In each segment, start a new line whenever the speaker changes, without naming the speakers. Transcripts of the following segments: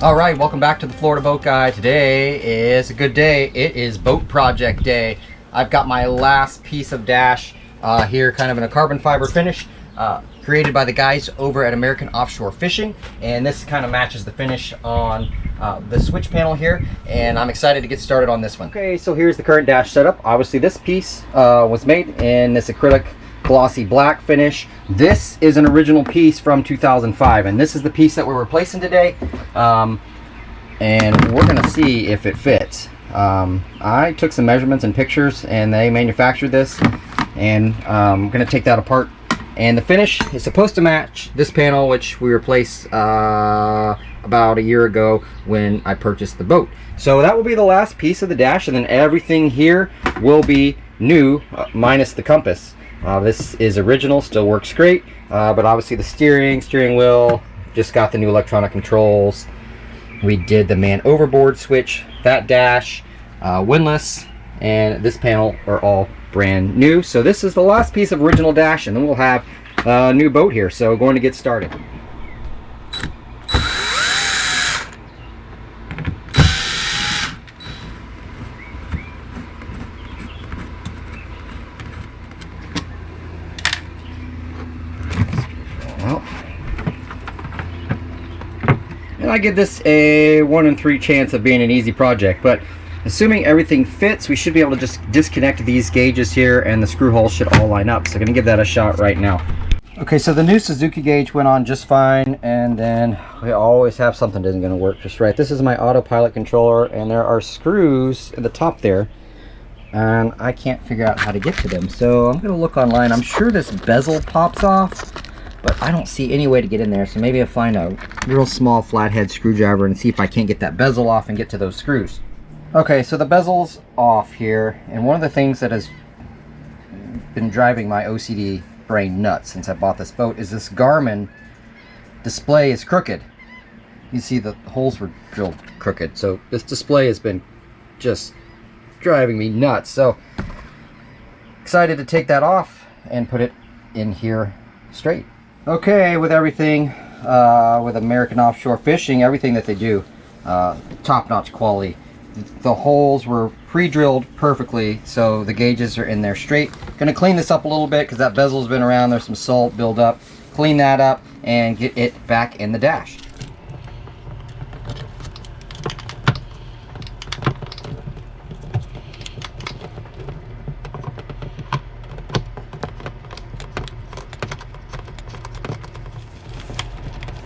All right, welcome back to the Florida Boat Guy. Today is a good day. It is boat project day. I've got my last piece of dash here, kind of in a carbon fiber finish, created by the guys over at American Offshore Fishing, and this kind of matches the finish on the switch panel here, and I'm excited to get started on this one. Okay, so here's the current dash setup. Obviously this piece was made in this acrylic glossy black finish. This is an original piece from 2005, and this is the piece that we're replacing today, and we're gonna see if it fits. I took some measurements and pictures, and they manufactured this, and I'm gonna take that apart, and the finish is supposed to match this panel, which we replaced about a year ago when I purchased the boat. So that will be the last piece of the dash, and then everything here will be new, minus the compass. This is original, still works great, but obviously the steering wheel, just got the new electronic controls. We did the man overboard switch, that dash, windlass, and this panel are all brand new. So this is the last piece of original dash, and then we'll have a new boat here. So going to get started. And I give this a 1 in 3 chance of being an easy project, but assuming everything fits, we should be able to just disconnect these gauges here, and the screw holes should all line up. So I'm going to give that a shot right now. Okay, so the new Suzuki gauge went on just fine, and then we always have something that isn't going to work just right. This is my autopilot controller, and there are screws at the top there, and I can't figure out how to get to them. So I'm going to look online. I'm sure this bezel pops off, but I don't see any way to get in there. So maybe I'll find a real small flathead screwdriver and see if I can't get that bezel off and get to those screws. Okay, so the bezel's off here, and one of the things that has been driving my OCD brain nuts since I bought this boat is this Garmin display is crooked. You see the holes were drilled crooked, so this display has been just driving me nuts. So excited to take that off and put it in here straight. Okay, with everything, with American Offshore Fishing, everything that they do, top-notch quality. The holes were pre-drilled perfectly, so the gauges are in there straight. Gonna clean this up a little bit because that bezel's been around. There's some salt buildup. Clean that up and get it back in the dash.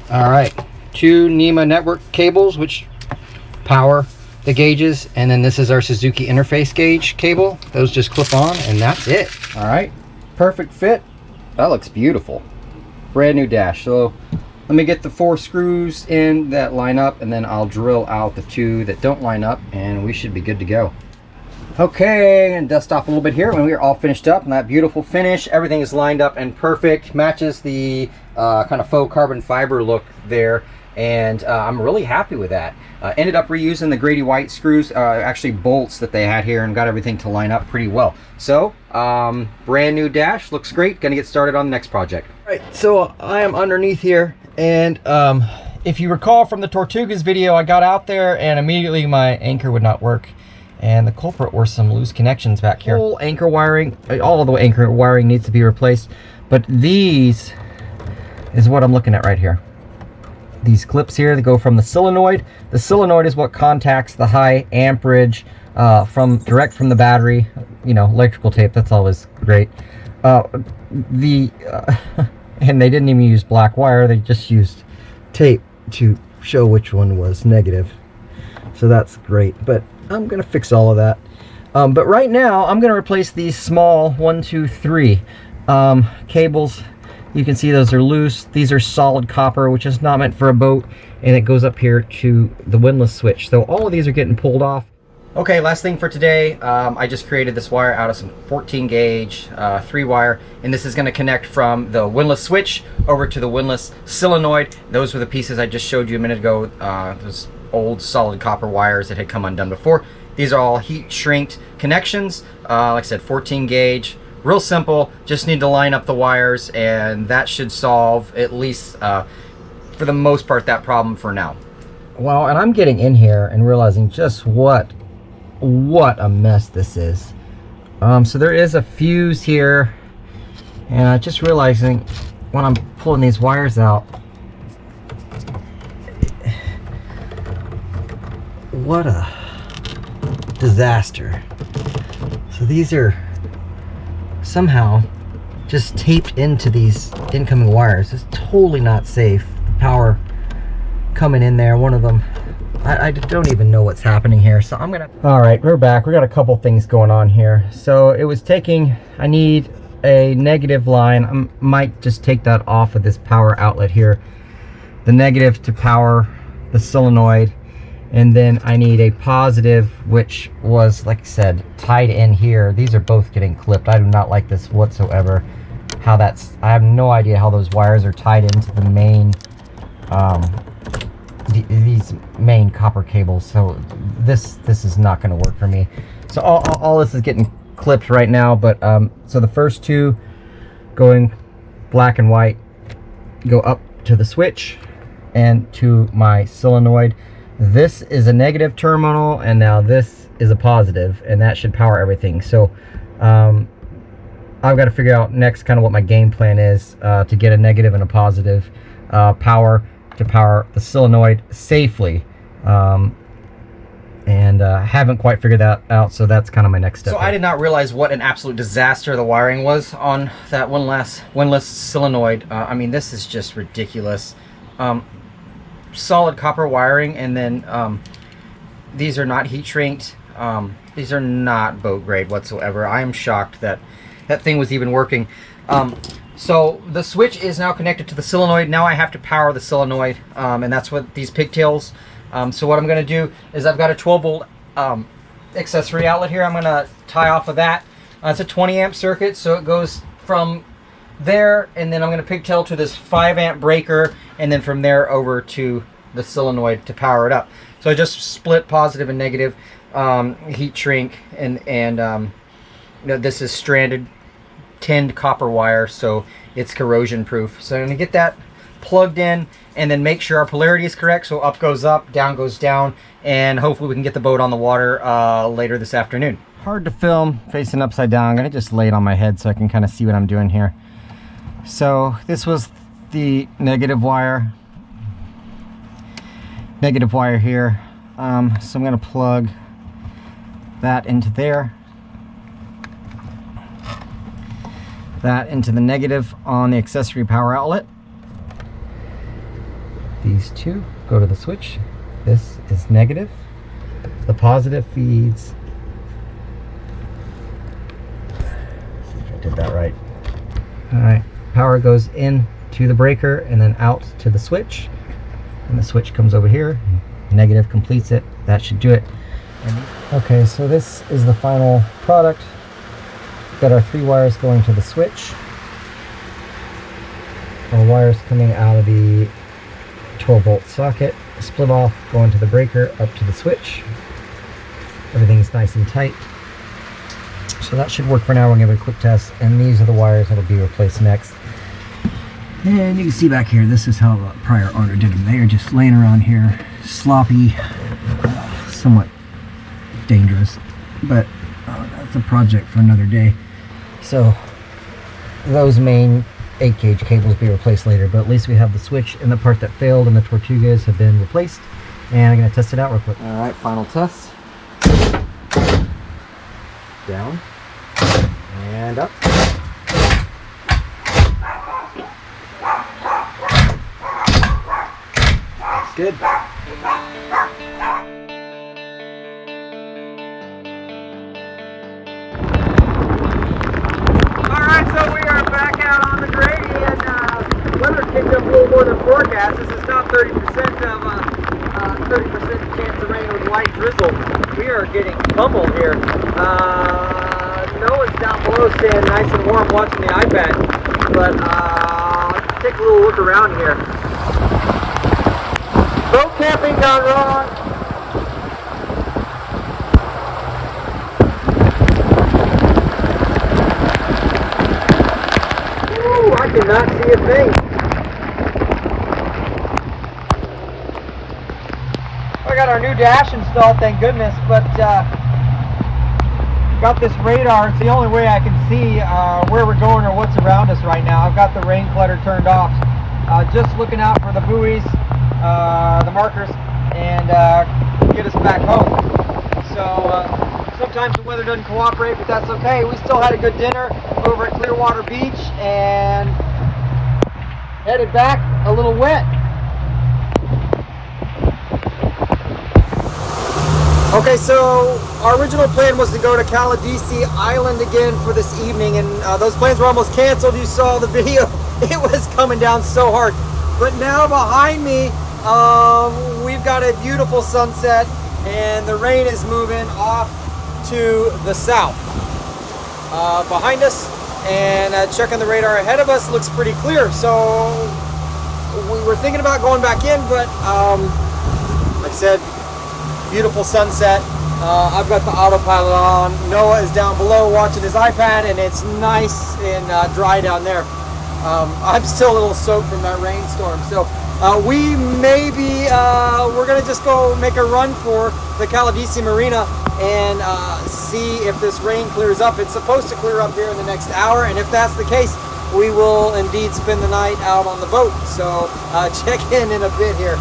All right, 2 NEMA network cables which power the gauges, and then this is our Suzuki interface gauge cable. Those just clip on, and that's it. All right, perfect fit. That looks beautiful. Brand new dash. So let me get the 4 screws in that line up, and then I'll drill out the 2 that don't line up, and we should be good to go. Okay, and dust off a little bit here when we're all finished up, and that beautiful finish. Everything is lined up and perfect. Matches the kind of faux carbon fiber look there, and I'm really happy with that. Ended up reusing the Grady White screws, actually bolts that they had here, and got everything to line up pretty well. So brand new dash, looks great. Gonna get started on the next project. All right, so I am underneath here, and if you recall from the Tortugas video, I got out there and immediately my anchor would not work, and the culprit were some loose connections back here. Whole anchor wiring, all of the anchor wiring needs to be replaced, but these is what I'm looking at right here. These clips here, they go from the solenoid. The solenoid is what contacts the high amperage direct from the battery. You know, electrical tape, that's always great. And they didn't even use black wire, they just used tape to show which one was negative. So that's great, but I'm gonna fix all of that. But right now, I'm gonna replace these small 1, 2, 3 cables. You can see those are loose. These are solid copper, which is not meant for a boat, and it goes up here to the windlass switch. So all of these are getting pulled off. Okay, last thing for today, I just created this wire out of some 14 gauge 3 wire, and this is going to connect from the windlass switch over to the windlass solenoid. Those were the pieces I just showed you a minute ago, those old solid copper wires that had come undone before. These are all heat shrinked connections, like I said, 14 gauge. Real simple, just need to line up the wires, and that should solve, at least for the most part, that problem for now. Well, and I'm getting in here and realizing just what a mess this is. So there is a fuse here, and I'm just realizing when I'm pulling these wires out, what a disaster. So these are somehow just taped into these incoming wires. It's totally not safe. The power coming in there, one of them, I don't even know what's happening here. So I'm gonna, all right, we're back. We got a couple things going on here. So it was taking, I need a negative line. I might just take that off of this power outlet here, the negative to power the solenoid, and then I need a positive, which was, like I said, tied in here. These are both getting clipped. I do not like this whatsoever. How that's, I have no idea how those wires are tied into the main these main copper cables. So this is not going to work for me. So all this is getting clipped right now, but so the first two going black and white go up to the switch and to my solenoid. This is a negative terminal, and now this is a positive, and that should power everything. So I've got to figure out next kind of what my game plan is to get a negative and a positive power to power the solenoid safely. And haven't quite figured that out, so that's kind of my next step. So I did not realize what an absolute disaster the wiring was on that Windlass solenoid. I mean, this is just ridiculous. Solid copper wiring, and then these are not heat shrinked. These are not boat grade whatsoever. I am shocked that that thing was even working. So the switch is now connected to the solenoid. Now I have to power the solenoid, and that's what these pigtails. So what I'm going to do is I've got a 12 volt accessory outlet here. I'm going to tie off of that. It's a 20 amp circuit, so it goes from there, and then I'm going to pigtail to this 5 amp breaker, and then from there over to the solenoid to power it up. So I just split positive and negative, heat shrink, and you know, this is stranded tinned copper wire, so it's corrosion proof. So I'm going to get that plugged in and then make sure our polarity is correct. So up goes up, down goes down, and hopefully we can get the boat on the water later this afternoon. Hard to film facing upside down. I'm going to just lay it on my head so I can kind of see what I'm doing here. So this was the negative wire here. So I'm going to plug that into there, that into the negative on the accessory power outlet. These two go to the switch. This is negative. The positive feeds. Let's see if I did that right. All right, power goes in to the breaker and then out to the switch. And the switch comes over here. Negative completes it. That should do it. Okay, so this is the final product. Got our 3 wires going to the switch. Our wires coming out of the 12 volt socket, split off, going to the breaker, up to the switch. Everything's nice and tight. So that should work for now. We'll give it a quick test. And these are the wires that'll be replaced next. And you can see back here, this is how the prior owner did them. They are just laying around here, sloppy, somewhat dangerous, but that's a project for another day. So those main 8 gauge cables will be replaced later, but at least we have the switch and the part that failed, and the Tortugas have been replaced. And I'm going to test it out real quick. All right, final test. Down and up. That's good. So we are back out on the grade, and weather kicked up a little more than forecast. This is not 30% chance of rain with light drizzle. We are getting pummeled here. Noah's down below staying nice and warm watching the iPad. But let's take a little look around here. Boat camping gone wrong. I cannot see a thing. dash installed, thank goodness, but got this radar. It's the only way I can see where we're going or what's around us right now. I've got the rain clutter turned off. Just looking out for the buoys, the markers, and get us back home. So sometimes the weather doesn't cooperate, but that's okay. We still had a good dinner over at Clearwater Beach and headed back a little wet. Okay, so our original plan was to go to Caladesi Island again for this evening, and those plans were almost canceled. You saw the video. It was coming down so hard. But now behind me, we've got a beautiful sunset, and the rain is moving off to the south. Behind us, and checking the radar ahead of us, looks pretty clear. So we were thinking about going back in, but like I said, beautiful sunset. I've got the autopilot on. Noah is down below watching his iPad, and it's nice and dry down there. I'm still a little soaked from that rainstorm, so we may be, we're gonna just go make a run for the Caladesi Marina and see if this rain clears up. It's supposed to clear up here in the next hour, and if that's the case, we will indeed spend the night out on the boat. So check in a bit here.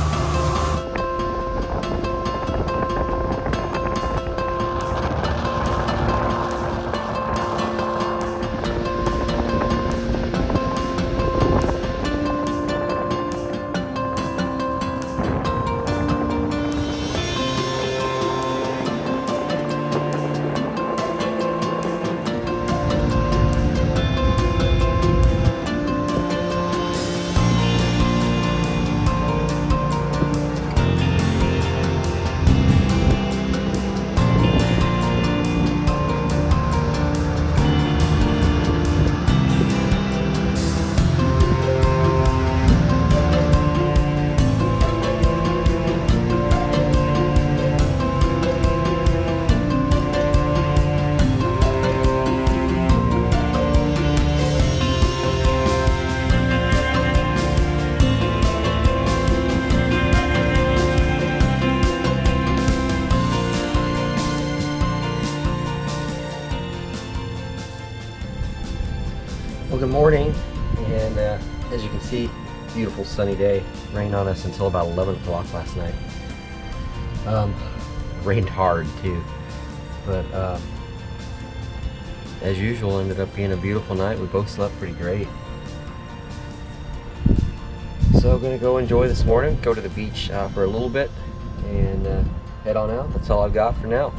Well, good morning, and as you can see, beautiful sunny day. Rained on us until about 11 o'clock last night. Rained hard too, but as usual, ended up being a beautiful night. We both slept pretty great. So gonna go enjoy this morning, go to the beach for a little bit, and head on out. That's all I've got for now.